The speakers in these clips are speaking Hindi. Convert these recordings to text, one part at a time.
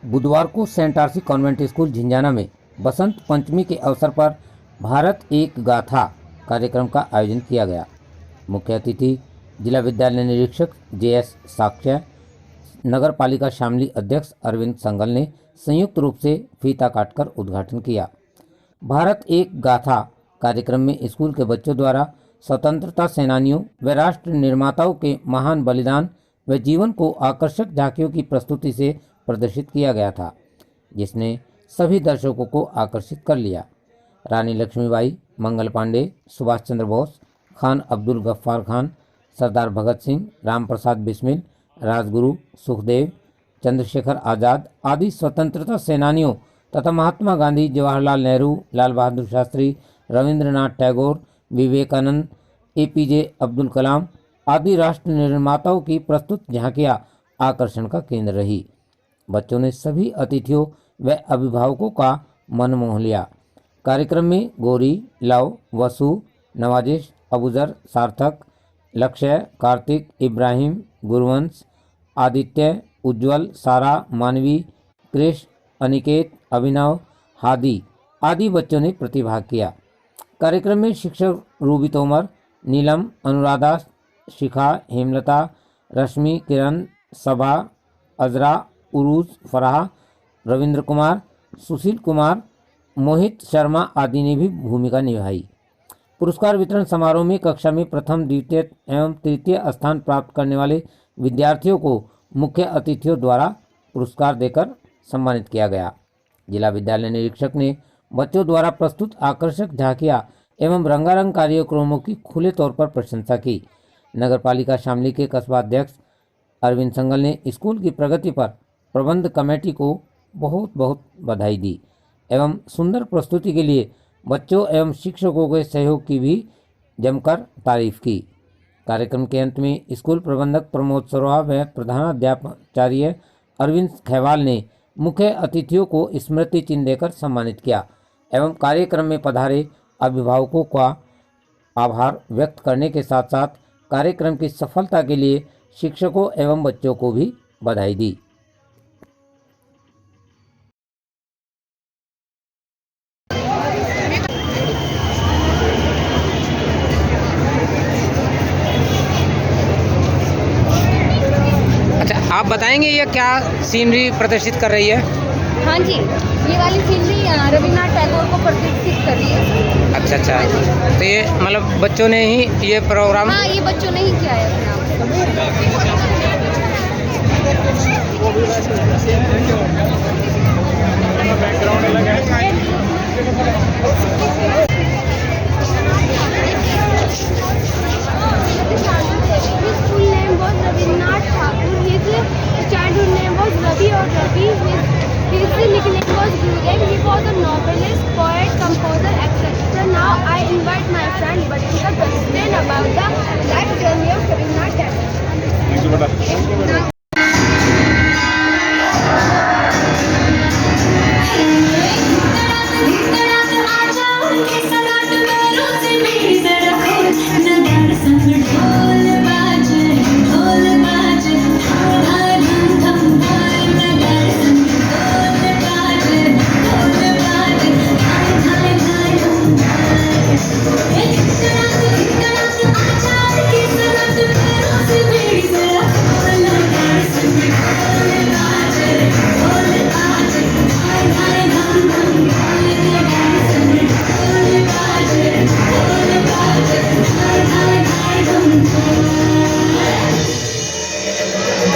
बुधवार को saint RC convent school Jhinjhana में बसंत पंचमी के अवसर पर भारत एक गाथा कार्यक्रम का आयोजन किया गया। मुख्य अतिथि जिला विद्यालय निरीक्षक JS साक्ष्य, नगर पालिका शामली अध्यक्ष अरविंद संगल ने संयुक्त रूप से फीता काटकर उद्घाटन किया। भारत एक गाथा कार्यक्रम में स्कूल के बच्चों द्वारा स्वतंत्रता सेनानियों व राष्ट्र निर्माताओं के महान बलिदान व जीवन को आकर्षक झांकियों की प्रस्तुति से प्रदर्शित किया गया था, जिसने सभी दर्शकों को आकर्षित कर लिया। रानी लक्ष्मीबाई, मंगल पांडे, सुभाष चंद्र बोस, खान अब्दुल गफ्फार खान, सरदार भगत सिंह, राम प्रसाद बिस्मिल, राजगुरु, सुखदेव, चंद्रशेखर आज़ाद आदि स्वतंत्रता सेनानियों तथा महात्मा गांधी, जवाहरलाल नेहरू, लाल बहादुर शास्त्री, रविंद्रनाथ टैगोर, विवेकानंद, APJ अब्दुल कलाम आदि राष्ट्र निर्माताओं की प्रस्तुत झांकियां आकर्षण का केंद्र रही। बच्चों ने सभी अतिथियों व अभिभावकों का मन मोह लिया। कार्यक्रम में गौरी, लव, वसु, नवाजिश, अबूजर, सार्थक, लक्ष्य, कार्तिक, इब्राहिम, गुरुवंश, आदित्य, उज्जवल, सारा, मानवी, कृष, अनिकेत, अभिनव, हादी आदि बच्चों ने प्रतिभाग किया। कार्यक्रम में शिक्षक रूबी तोमर, नीलम, अनुराधा, शिखा, हेमलता, रश्मि, किरण, सभा, अजरा, उरूज, फराह, रविंद्र कुमार, सुशील कुमार, मोहित शर्मा आदि ने भी भूमिका निभाई। पुरस्कार वितरण समारोह में कक्षा में प्रथम, द्वितीय एवं तृतीय स्थान प्राप्त करने वाले विद्यार्थियों को मुख्य अतिथियों द्वारा पुरस्कार देकर सम्मानित किया गया। जिला विद्यालय निरीक्षक ने बच्चों द्वारा प्रस्तुत आकर्षक झांकियां एवं रंगारंग कार्यक्रमों की खुले तौर पर प्रशंसा की। नगर पालिका शामली के कस्बा अध्यक्ष अरविंद संगल ने स्कूल की प्रगति पर प्रबंध कमेटी को बहुत बहुत बधाई दी एवं सुंदर प्रस्तुति के लिए बच्चों एवं शिक्षकों के सहयोग की भी जमकर तारीफ की। कार्यक्रम के अंत में स्कूल प्रबंधक प्रमोद सरोहा व प्रधानाध्यापचार्य अरविंद खैवाल ने मुख्य अतिथियों को स्मृति चिन्ह देकर सम्मानित किया एवं कार्यक्रम में पधारे अभिभावकों का आभार व्यक्त करने के साथ साथ कार्यक्रम की सफलता के लिए शिक्षकों एवं बच्चों को भी बधाई दी। अच्छा, आप बताएंगे ये क्या सीनरी प्रदर्शित कर रही है? हाँ जी, ये वाली सीनरी रविन्द्रनाथ टैगोर को प्रदर्शित कर रही है। अच्छा, तो ये मतलब बच्चों ने ही ये प्रोग्राम? हाँ, ये बच्चों ने ही किया है बैकग्राउंड अलग है। School name was Rabindranath Thakur, his childhood name was Ravi और Ravi, his nickname was Gurudev. He was a novelist, poet, composer, etc. Now I invite my friend Batika to explain about the life journey of Rabindranath Tagore.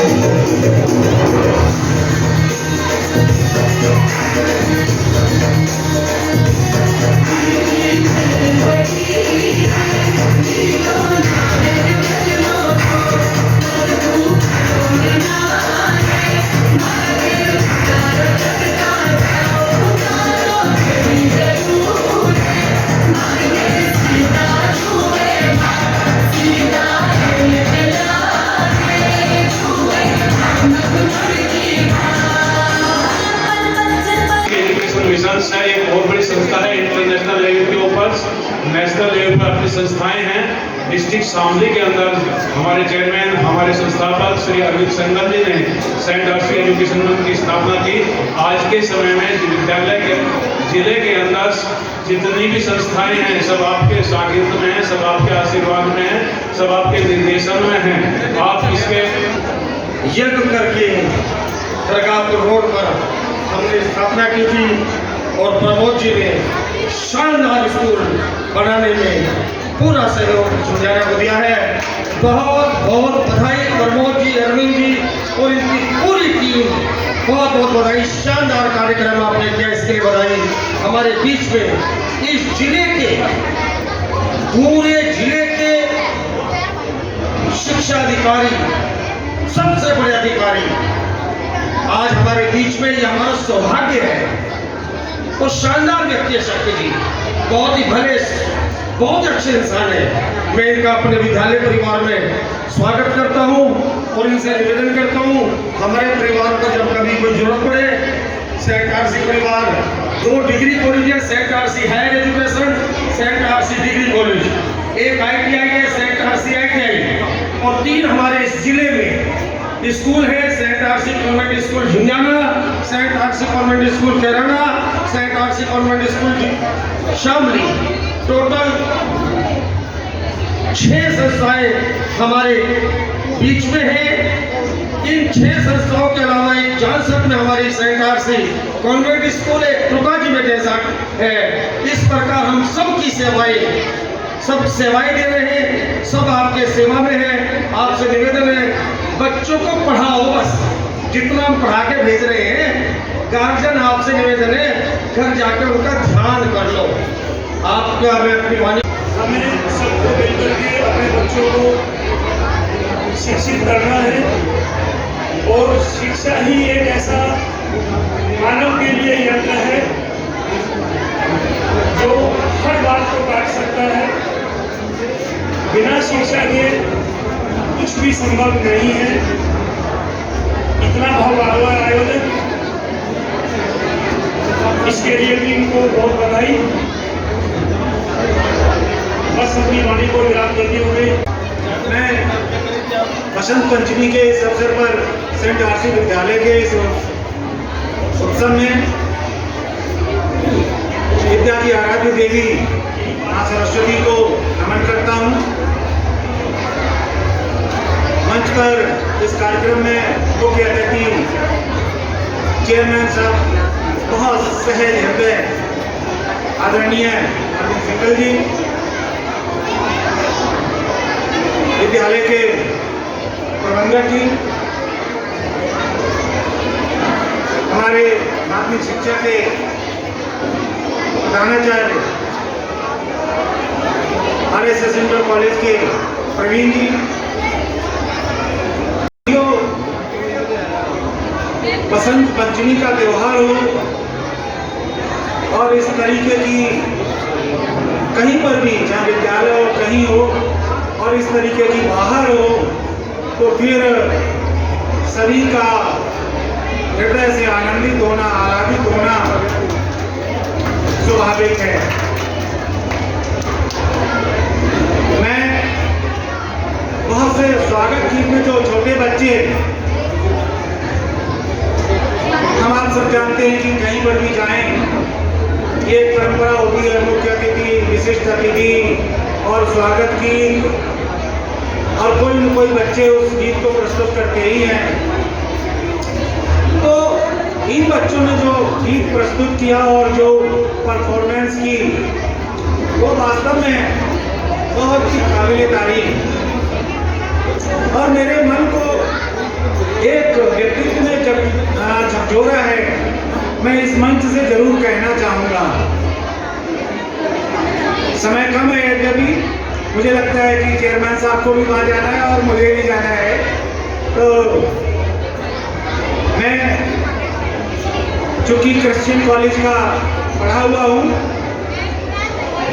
Thank you. है, एक बहुत बड़ी संस्था है, इंटरनेशनल लेवल के ऊपर, नेशनल लेवल पर अपनी संस्थाएं हैं डिस्ट्रिक्ट शामली के अंदर हमारे चेयरमैन, हमारे संस्थापक श्री अरविंद संगम जी ने सेंट आरसी एजुकेशन मंच की स्थापना की। आज के समय में विद्यालय के जिले के अंदर जितनी भी संस्थाएं हैं सब आपके सानिध्य में हैं, सब आपके आशीर्वाद में हैं, सब आपके निर्देशन में हैं। आप इसके यज्ञ करके प्रकाशपुर रोड पर हमने स्थापना की थी और प्रमोद जी ने शानदार स्कूल बनाने में पूरा सहयोग झुंझाना को दिया है। बहुत बहुत बधाई प्रमोद जी, अरविंद जी और इनकी पूरी टीम, बहुत बहुत बधाई। शानदार कार्यक्रम आपने किया, इसके लिए बधाई। हमारे बीच में इस जिले के, पूरे जिले के शिक्षा अधिकारी, सबसे बड़े अधिकारी आज हमारे बीच में, ये हमारा सौभाग्य है। और शानदार व्यक्ति है शक्ति जी, बहुत ही भले, बहुत अच्छे इंसान है। मैं इनका अपने विद्यालय परिवार में स्वागत करता हूं और इनसे निवेदन करता हूं, हमारे परिवार को जब कभी कोई जरूरत पड़े, सेंट आरसी परिवार 2 डिग्री कॉलेज है, saint RC higher education, saint RC degree college, एक ITI है, सेंट आरसी ITI, और 3 हमारे इस जिले में स्कूल है। Saint RC convent school Jhunjhana, saint RC convent school Kairana, saint RC convent school Shamli. Total 6 संस्थाएं हमारे बीच में हैं। इन 6 संस्थाओं के अलावा एक जानसठ में हमारी सेंट आरसी कॉन्वेंट स्कूल एक त्रुकाजी में जैसा है। इस प्रकार हम सबकी सब सेवाएं दे रहे हैं, सब आपके सेवा में है। आपसे निवेदन है, बच्चों को पढ़ाओ, बस जितना हम पढ़ा के भेज रहे हैं। गार्जियन आपसे निवेदन है, घर जाकर उनका ध्यान कर लो। आपका मैं अपनी वाणी, हमें सबको मिलकर के अपने बच्चों को शिक्षित करना है और शिक्षा ही एक ऐसा मानव के लिए यंत्र है जो हर बात को काट सकता है। बिना शिक्षा के कुछ भी संभव नहीं है। इतना भव्य आयोजन, इसके लिए टीम को बहुत बधाई। बस अपनी वाणी को विराम देते हुए मैं बसंत पंचमी के इस अवसर पर सेंट आरसी विद्यालय के इस उत्सव में विद्या की आराध्य देवी मां सरस्वती को नमन करता हूँ। मंच पर इस कार्यक्रम में मुख्य अतिथि चेयरमैन साहब, बहुत सहज हृदय आदरणीय अरविंद सिंगल जी, विद्यालय के प्रबंधक जी, हमारे माध्यमिक शिक्षा के प्रधानाचार्य RSS इंटर कॉलेज के प्रवीण जी, बसंत पंचमी का त्योहार हो और इस तरीके की कहीं पर भी, जहाँ विद्यालय हो कहीं हो और इस तरीके की बाहर हो, तो फिर सभी का हृदय से आनंदित होना, आराधित होना स्वाभाविक है। मैं बहुत से स्वागत गीत में जो छोटे बच्चे, हम आप सब जानते हैं कि कहीं पर भी जाएं, ये एक परंपरा होती है, मुख्य अतिथि, विशिष्ट अतिथि और स्वागत गीत, और कोई न कोई बच्चे उस गीत को प्रस्तुत करते ही हैं। तो इन बच्चों ने जो गीत प्रस्तुत किया और जो परफॉर्मेंस की, वो वास्तव में बहुत ही काबिले तारीफ, और मेरे मन को एक व्यक्तित्व ने झकझोरा है, मैं इस मंच से जरूर कहना चाहूँगा। समय कम है, यद्यपि मुझे लगता है कि चेयरमैन साहब को भी वहाँ जाना है और मुझे भी जाना है, तो मैं चूँकि क्रिश्चियन कॉलेज का पढ़ा हुआ हूँ,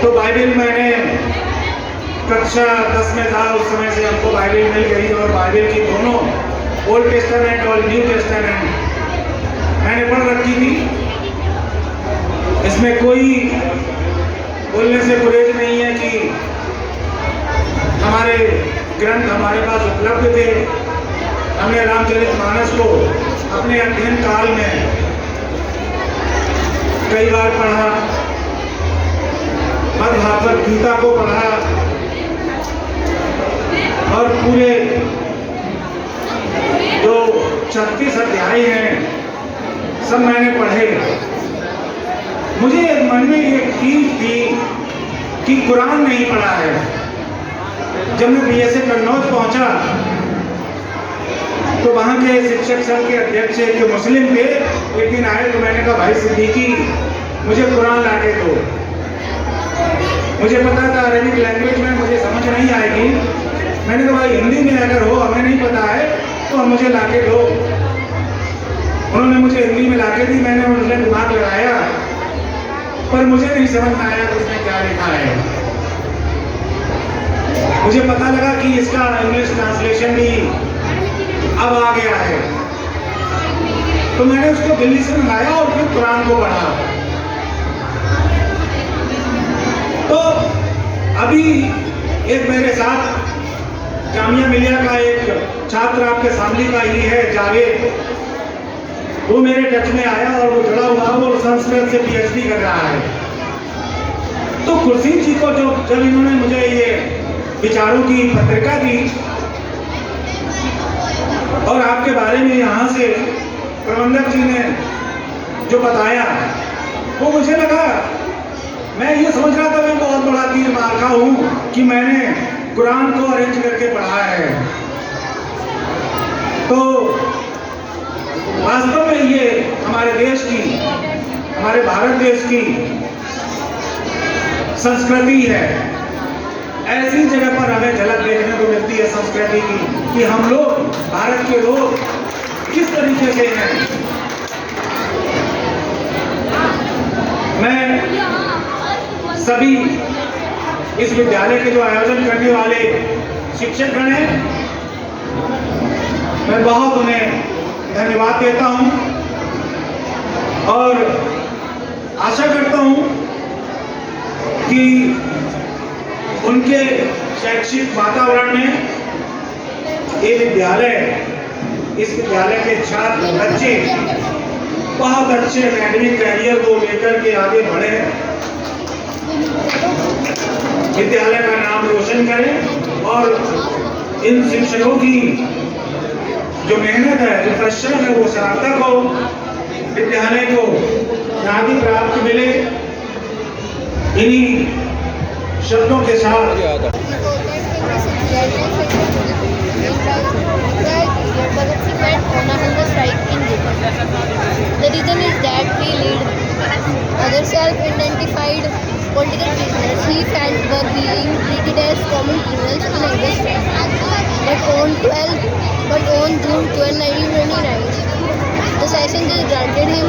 तो बाइबल मैंने कक्षा 10 में था, उस समय से हमको बाइबल मिल गई, और बाइबल की दोनों ओल्ड टेस्टामेंट और न्यू टेस्टामेंट मैंने पढ़ रखी थी। इसमें कोई बोलने से गुरेज नहीं है कि ग्रंथ हमारे पास उपलब्ध थे। हमने रामचरितमानस को अपने अध्ययन काल में कई बार पढ़ा, भगवद गीता को पढ़ा और पूरे जो 36 अध्याय हैं सब मैंने पढ़े। मुझे मन में एक चीज थी कि कुरान नहीं पढ़ा है। जब मैं बीएसए कन्नौज पहुंचा तो वहाँ के शिक्षक संघ के अध्यक्ष जो मुस्लिम थे एक दिन आए तो मैंने कहा भाई सिद्दीकी मुझे कुरान ला के दो। मुझे पता था अरबिक लैंग्वेज में मुझे समझ नहीं आएगी। मैंने कहा भाई हिंदी में अगर हो हमें नहीं पता है तो मुझे ला के दो। उन्होंने मुझे हिंदी में ला के दी। मैंने उनसे दिमाग लगाया पर मुझे नहीं समझ में आया कि उसमें क्या लिखा है। मुझे पता लगा कि इसका इंग्लिश ट्रांसलेशन भी अब आ गया है। तो मैंने उसको दिल्ली से मंगाया और फिर कुरान को पढ़ा। तो अभी एक मेरे साथ जामिया मिलिया का एक छात्र आपके सामने का ही है जावेद, वो मेरे टच में आया और वो जुड़ा हुआ वो संस्कृत से पीएचडी कर रहा है। तो खुर्शीद जी को जब इन्होंने मुझे ये विचारों की पत्रिका दी और आपके बारे में यहाँ से प्रबंधक जी ने जो बताया वो मुझे लगा, मैं ये समझ रहा था मैं बहुत बड़ा तीर मार का हूँ कि मैंने कुरान को अरेंज करके पढ़ा है। तो वास्तव में ये हमारे देश की, हमारे भारत देश की संस्कृति है। ऐसी जगह पर हमें झलक देखने को मिलती है संस्कृति की कि हम लोग भारत के लोग किस तरीके से हैं। मैं सभी इस विद्यालय के जो आयोजन करने वाले शिक्षकगण हैं मैं बहुत उन्हें धन्यवाद देता हूं और आशा करता हूं कि उनके शैक्षिक वातावरण में ये विद्यालय, इस विद्यालय के छात्र बच्चे बहुत अच्छे एकेडमिक कैरियर को लेकर के आगे बढ़े, विद्यालय का नाम रोशन करें और इन शिक्षकों की जो मेहनत है, जो परिश्रम है वो सार्थक हो, विद्यालय को ख्याति प्राप्त मिले। इन्हीं शब्दों के साथ The reason is that we lead other self-identified political prisoners. He felt were being treated as common criminals in English. But on June 12, 1929, the section judge granted him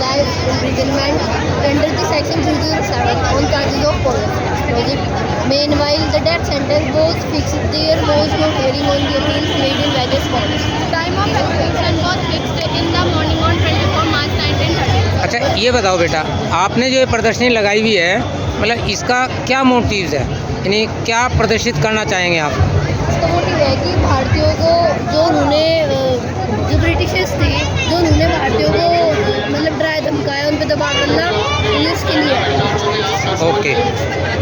life imprisonment under the section 307 on charges of poison. Meanwhile, the death sentence was fixed. There was no hearing on the appeals made in various courts. Time of execution was fixed in the morning on 24 March 1930. अच्छा ये बताओ बेटा, आपने जो ये प्रदर्शनी लगाई हुई है मतलब इसका क्या मोटिव्स है, यानी क्या प्रदर्शित करना चाहेंगे आप? इसका मोटिव है कि भारतीयों को जो ब्रिटिशर्स थे जो उन्होंने भारतीयों को मतलब डराया धमकाया, उन पर दबाव डालना इंग्लिश के लिए ओके,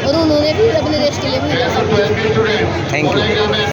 और उन्होंने भी अपने देश के लिए भी। Thank you.